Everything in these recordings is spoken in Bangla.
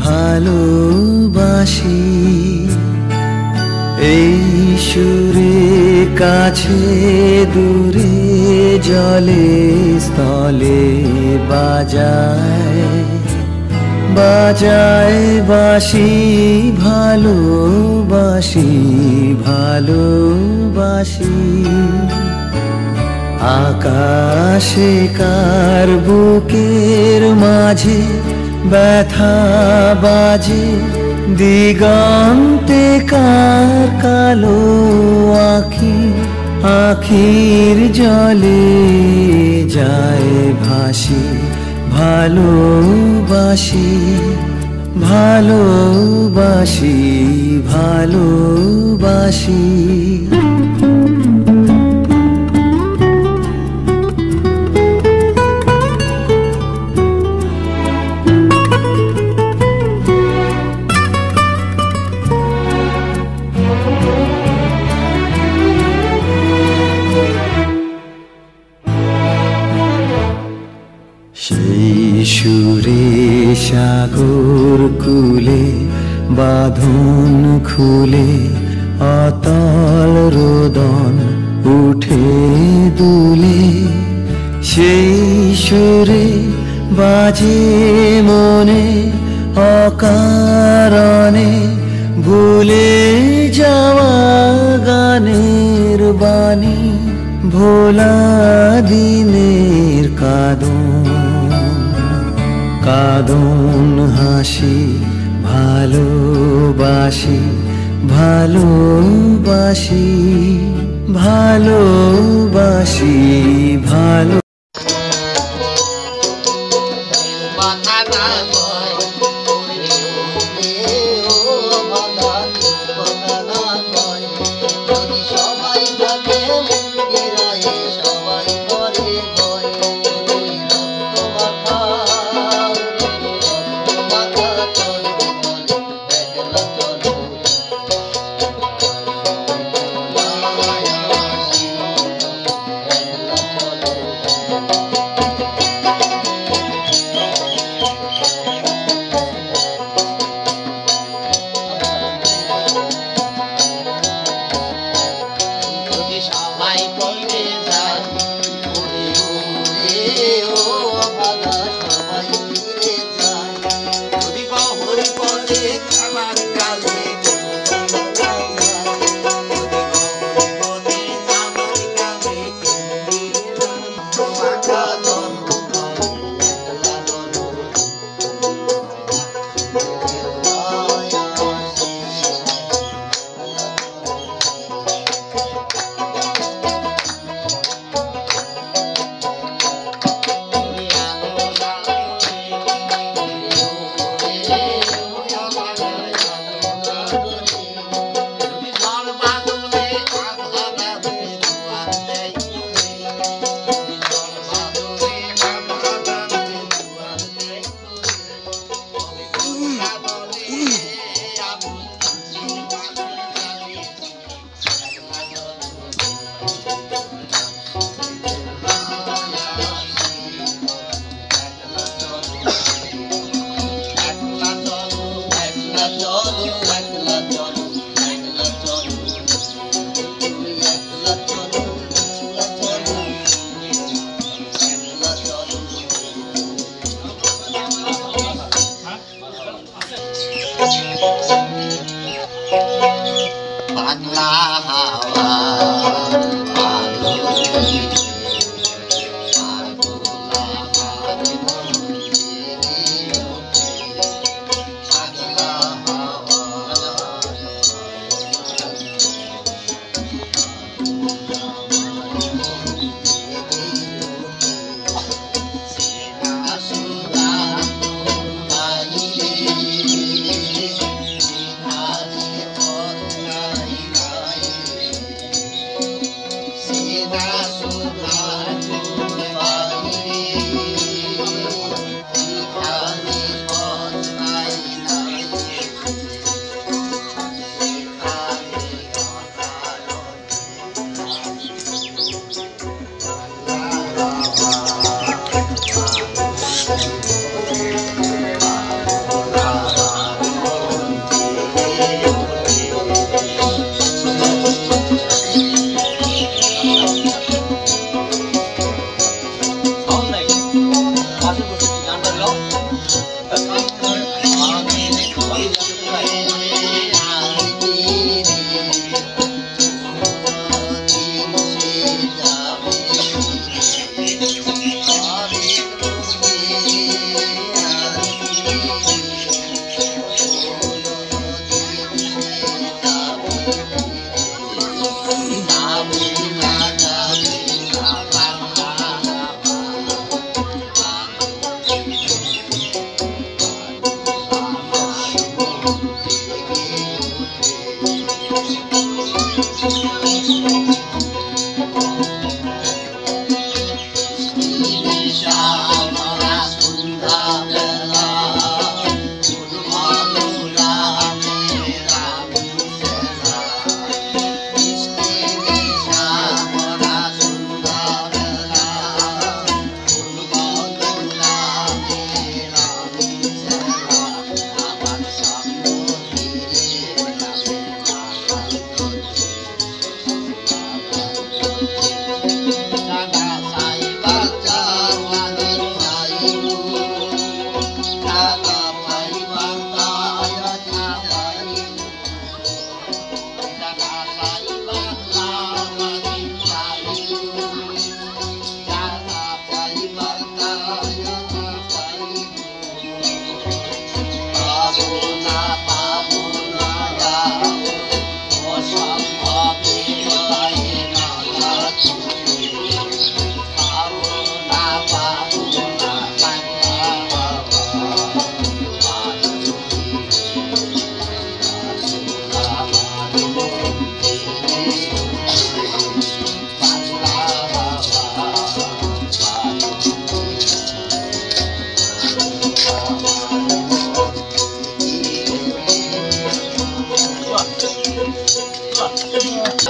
ভালোবাসি এই সুরে কাছে দূরে জলে স্থলে বাজায় বাজায় বাঁশি ভালোবাসি ভালোবাসি আকাশে কার বুকের মাঝে ব্যথা বাজে দিগন্তে কার কালো আঁখি আখির জলে যায় ভাসি ভালোবাসি ভালোবাসি ভালোবাসি সুরে সাগর কুলে বাঁধন খুলে অতল রোদন উঠে দুলে সেই সুরে বাজে মনে অকারণে ভুলে যাওয়া গানের বাণী ভোলা দিনের কাঁদন হাসি ভালোবাসি ভালোবাসি ভালোবাসি ভালো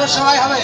সবাই হবে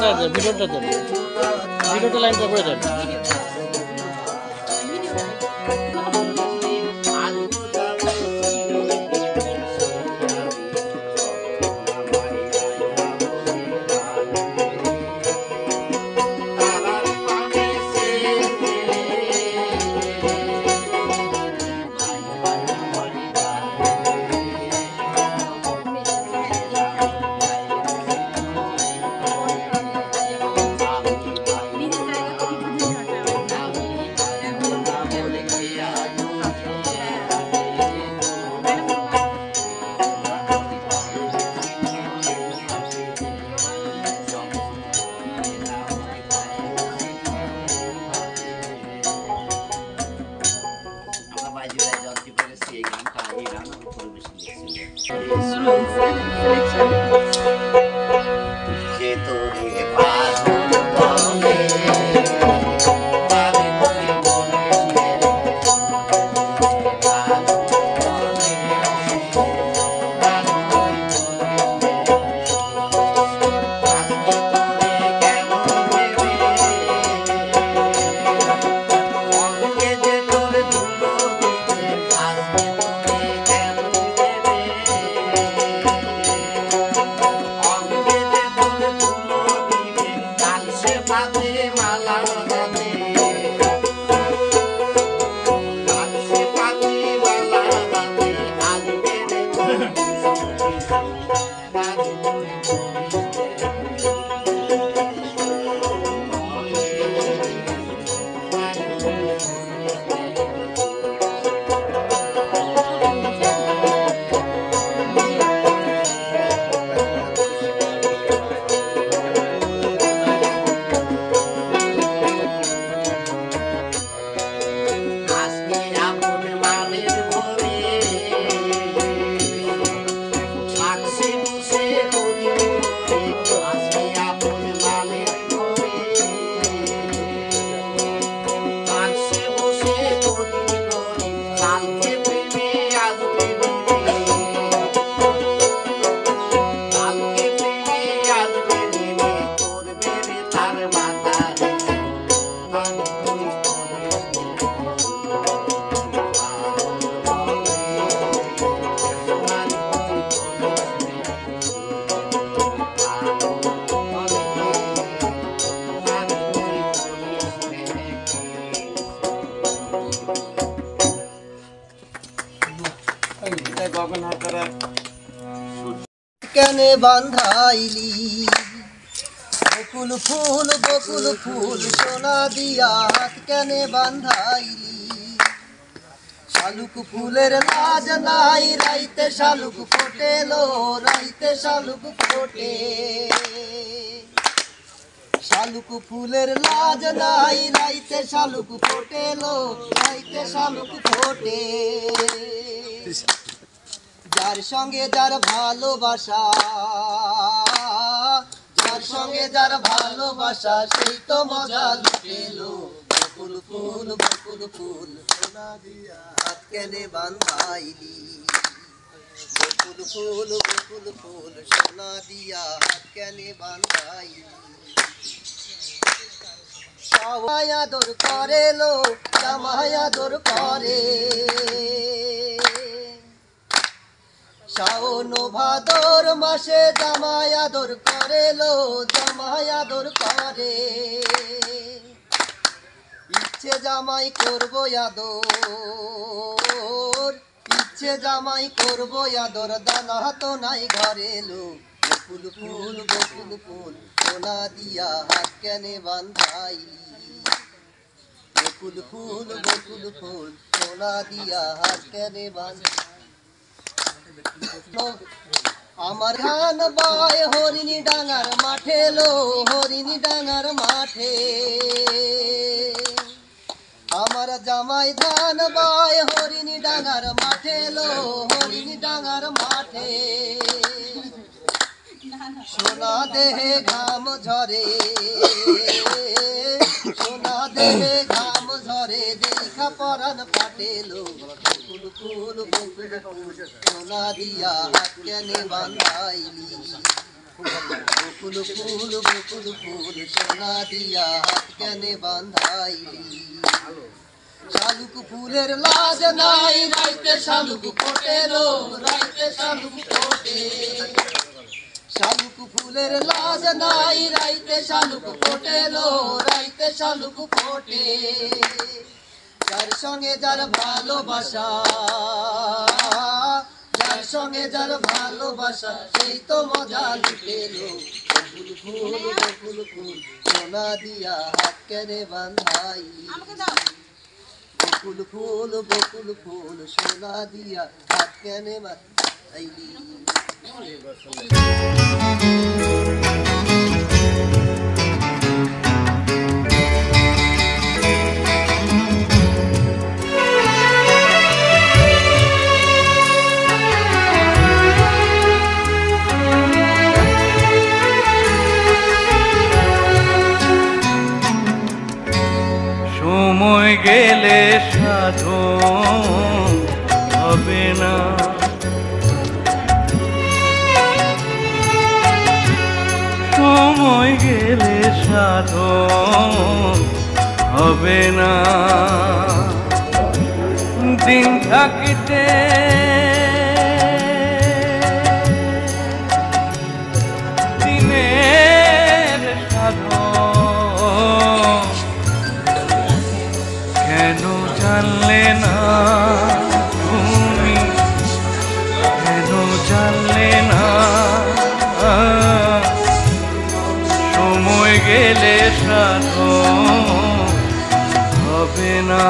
ভিডিওটা দেন, ভিডিওটা লাইনটা করে দেন। কেনে বান্ধাইলি বকুল ফুল সোনা দিয়া হাত কেনে বান্ধাইলি শালুক ফুলের লাজ নাই রাইতে শালুক ফোটেলো রাইতে শালুক ফোটে শালুক ফুলের লাজ নাই রাইতে শালুক ফোটেলো রাইতে শালুক ফোটে যার সঙ্গে যার ভালোবাসা যার সঙ্গে যার ভালোবাসা সেই তো মজা লুটেলো বকুল ফুল সোনা দিয়া হাত কেনে বান্ধাইলি বকুল ফুল সোনা দিয়া হাত কেনে বান্ধাইলি জামাই আদর করে লো জামাই আদর করে শাওন ভাদর মাসে জামাই আদর করে লো জামাই আদর করে ইচ্ছে জামাই করবো আদর ইচ্ছে জামাই করবো আদর দানা তো নাই ঘরে লো বকুল ফুল সোনা দিয়া হাত কেনে বান্ধাইলি বকুল ফুল সোনা দিয়া হাত কেনে বান্ধাইলি আমার ধান বয় হরিণী ডাঙার মাঠে লো হরিণী ডাঙার মাঠে আমার জামাই ধান বয় হরিণী ডাঙার মাঠে লো হরিণী ডাঙার মাঠে সোনা দেহে ঘাম ঝরে সোনা দেহে ঘাম ঝরে দেখা পরান ফাটেলো বকুল ফুল সোনা দিয়া হাত কেনে বান্ধাইলি বকুল ফুল সোনা দিয়া হাত কেনে বাঁধাইলি শালুক ফুলের লাজ নাই রাইতে শালুক ফোটে লো রাইতে শালুক ফোটে শালুক ফুলের লাজ নাই রাইতে শালুক ফোটে লো রাইতে শালুক ফোটে যার সঙ্গে যার ভালোবাসা যার সঙ্গে যার ভালোবাসা সেই তো মজা লুটে লো বকুল ফুল সোনা দিয়া হাত কেনে বাঁধাইলি বকুল ফুল সোনা দিয়া হাত কেনে বাঁধাইলি সময় গেলে সাধন হবে না সময় গেলে সাধন হবে না দিন থাকিতে দিনের সাধন কেন জানলে না তুমি কেন জানলে না সময় গেলে সাধন হবে না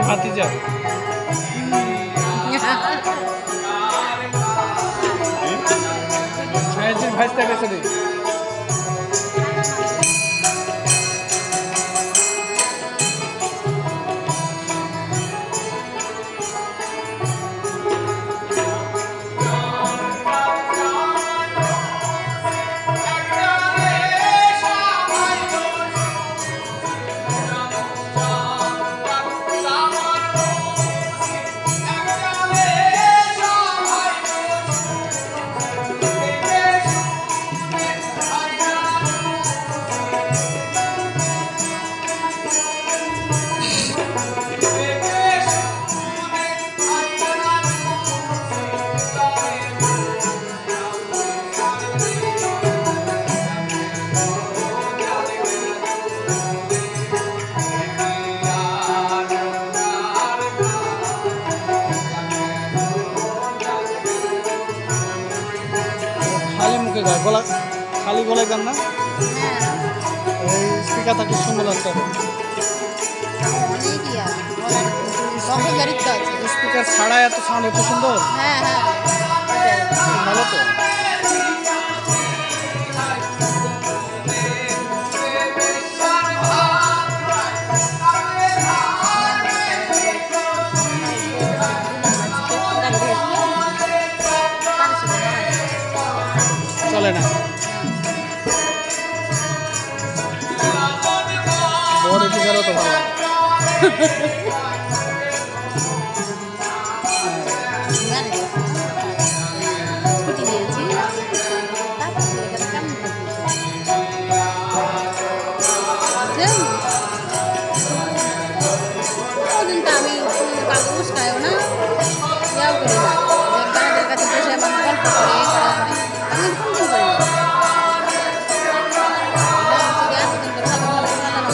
ভাতিজা ছায়াজির ভাইস্তা গেছে রে গলা খালি গলায় গান না এই স্পিকার থাকলে সুন্দর লাগতে হবে স্পিকার ছাড়া এত সাউন্ড এত সুন্দর ভালো তো চলে না বড় ফিগারও তো ভালো দেন ওদিন তো আমি কাউকে উস্কায়ও না ইয়াও করি না যে গানের কাছে বসে আমার গল্প করে আমি কোনদিন করি না এতদিন তো ভালো ভালো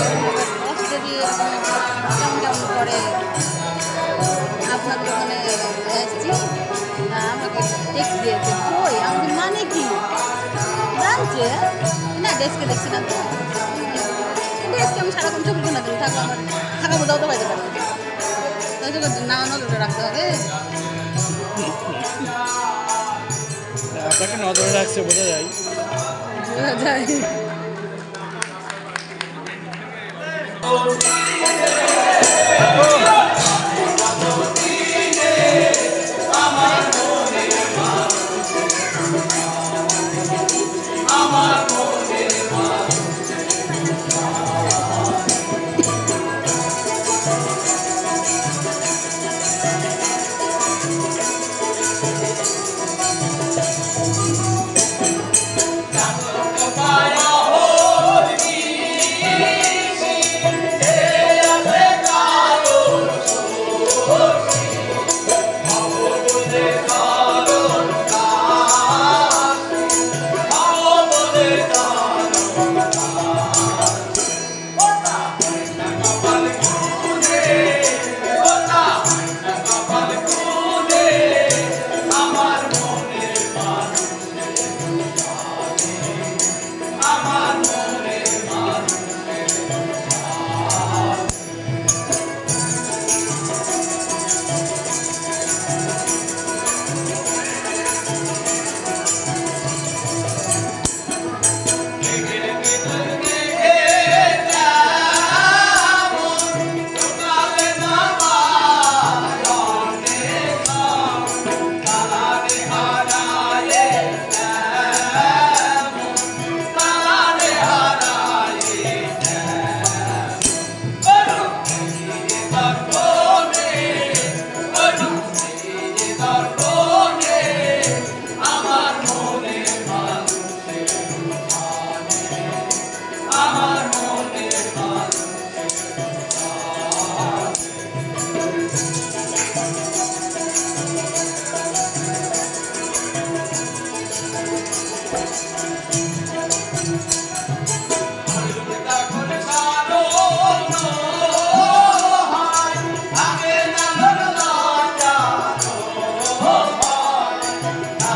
অস্ট্রেলিয়া কেমন কেমন করে আপনাদের ওখানে এসেছি আমাকে টেক্সট দিয়েছে কই আমাদের মানে কি জানছে না ডেস্কে দেখছি না তো ডেস্কে আমি সারাক্ষণ চোখ না দিন থাকবো আমার থাকা বোঝাও তো পাইতে পারি তাই তো না নজরে রাখতে হবে আপনাকে নজরে রাখছে বোঝা যায়। বোঝা যায়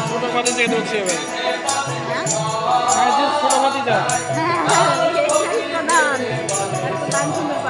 ছোট পাতি থেকে ধরছি এবার ছোট পাতিটা হ্যাঁ প্রধান